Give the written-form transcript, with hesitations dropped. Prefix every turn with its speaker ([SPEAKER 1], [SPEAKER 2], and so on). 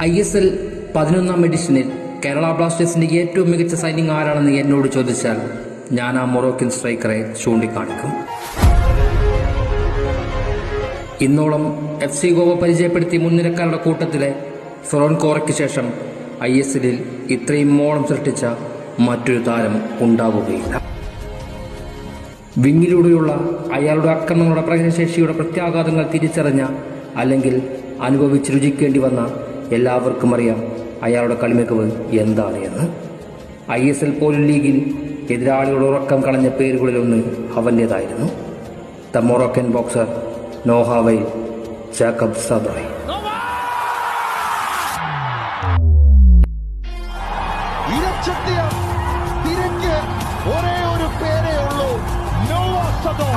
[SPEAKER 1] ISL 11ാം എഡിഷനിൽ Kerala ബ്ലാസ്റ്റേഴ്സിന്റെ ഏറ്റവും മികച്ച സൈനിങ് ആരാണെന്ന് എന്നോട് ചോദിച്ചാൽ ഞാൻ ആ മൊറോക്കൻ സ്ട്രൈക്കറെ ചൂണ്ടിക്കാണിക്കും. ഇന്നോളം FC ഗോവ പരിചയപ്പെടുത്തി മുൻനിരക്കാരുടെ കൂട്ടത്തിലെ ഫെറോൻ കോറയ്ക്ക് ശേഷം ISLൽ ഇത്രയും മോളം സൃഷ്ടിച്ച മറ്റൊരു താരം ഉണ്ടാവുകയില്ല. വിങ്ങിലൂടെയുള്ള അയാളുടെ ആക്രമണങ്ങളുടെ പ്രകടനശേഷിയുടെ പ്രത്യാഘാതങ്ങൾ തിരിച്ചറിഞ്ഞ അല്ലെങ്കിൽ അനുഭവിച്ച് രുചിക്കേണ്ടി വന്ന എല്ലാവർക്കും അറിയാം അയാളുടെ കളിമികവ് എന്താണ് എന്ന്. ISL പോലും ലീഗിൽ എതിരാളികളുടെ ഉറക്കം കളഞ്ഞ പേരുകളിലൊന്ന് അവൻ്റേതായിരുന്നു. ദ മൊറോക്കൻ ബോക്സർ നോഹ വൈൽ ജാക്കബ് സബ്രായ്.
[SPEAKER 2] ഒരേ ഒരു പേരേ ഉള്ളൂ, നോവ സദോ.